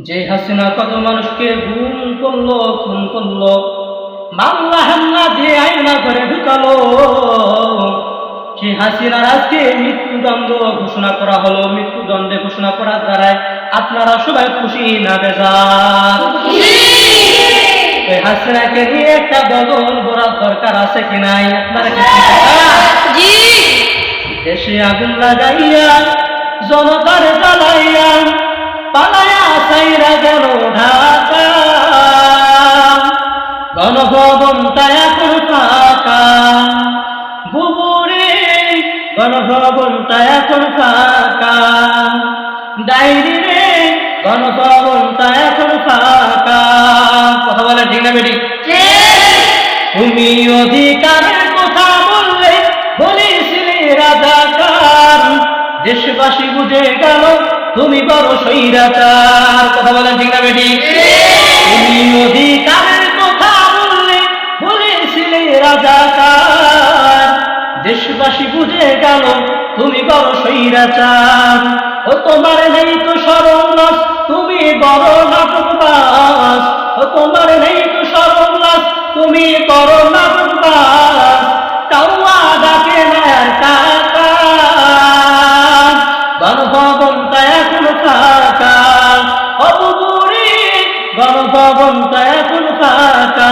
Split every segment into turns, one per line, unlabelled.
যে হাসিনা কত মানুষকে গুম করলো, খুন করলো, মামলা হামলা দিয়ে আয়না করে ঢুকালো, সেই হাসিনার আজকে মৃত্যুদণ্ড ঘোষণা করা হলো। মৃত্যুদণ্ডে ঘোষণা করার দ্বারায় আপনারা সবাই খুশি না বেজার? ওই হাসিনাকে নিয়ে একটা বদল করার দরকার আছে কি নাই? আপনারা কি দেশে আগুন লাগাইয়া জনতার জ্বালাইয়া পালায়া সাইরা গেল ঢাকা, গণভবনটা এখন ফাঁকা, বুবুরে গণভবনটা এখন ফাঁকা, ডাইরি রে গণভবনটা এখন ফাঁকা। কথা বলে ঠিক না বেটি? তুমি অধিকারের কথা বললে বলেছিলে রাজাকার, দেশবাসী বুঝে গেল তুমি বড় স্বৈরাচার। কথা বলেন ঠিক না বেটি? তুমি অধিকারের কথা বললে বলেছিলে রাজাকার, দেশবাসী বুঝে গেল তুমি বড় স্বৈরাচার। ও তোমার নেই তো শরম লাজ, তুমি বড় নাটকবাজ। ও তোমার নেই তো শরম লাজ, তুমি বড় নাটকবাজ। টাওয়া ডাকে না আর টাকা, গণভবনটা এখন ফাঁকা, অবুরি গণভবনটা এখন ফাঁকা,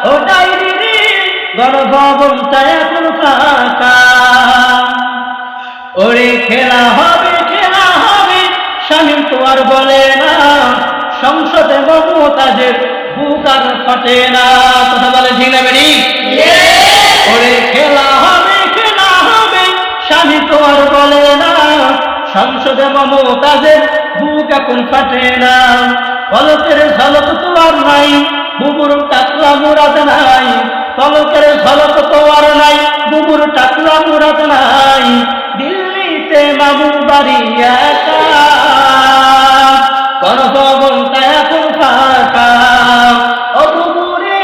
ও ডাইরি রে গণভবনটা এখন ফাঁকা। ওরে খেলা হবে স্বামী তো আর বলে না, সংসদে মমতাজের বুক আর ফটে না। কথা বলে ঠিক না বেরি? ওরে খেলা হবে স্বামী তো আর বলে না, সংসদে মমতাজের বুক এখন ফাটে না। পলকের ঝলক তো আর নাই, বুবুর টাকলা মুরাদ নাই। পলকের ঝলক তো আর নাই, বুবুর টাকলা মুরাদ নাই। দিল্লিতে মামুর বাড়ি একা, গণভবনটা এখন ফাঁকা, ও বুবুরে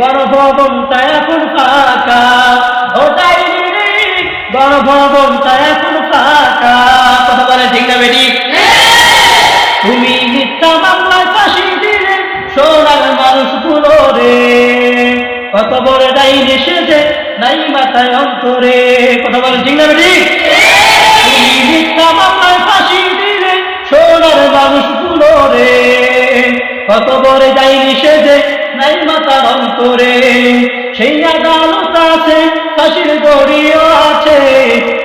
গণভবনটা এখন ফাঁকা, ও ডাইরি রে গণভবনটা এখন ফাঁকা। কথা বলে ঠিক না বেটি? তুমি মিথ্যা মামলায় ফাঁসি দিলে সোনার মানুষগুলো রে, কত বড় ডাইনি সেজে নাই মাথায় অন্তরে। কথা বলে ঠিক না বেটি? তুমি মিথ্যা মামলায় ফাঁসি দিলে সোনার মানুষগুলো রে, কত বড় ডাইনি সেজে নাই মাথার অন্তরে। সেই আদালত আছে, ফাঁসির দড়িও আছে,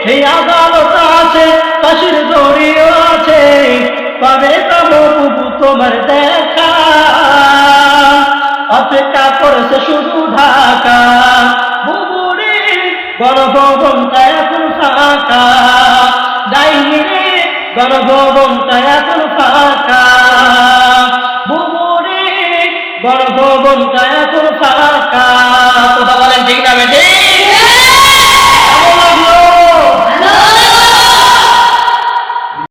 সেই আদালত আছে, ফাঁসির দড়িও আছে। কবে পাবো বুবু তোমার দেখা, অপেক্ষা করেছে শুধু ঢাকা। বুবুরে গণভবনটা এখন ফাঁকা, ডাইনি রে গণভবনটা এখন ফাঁকা, বুবুরে গণভবনটা এখন ফাঁকা।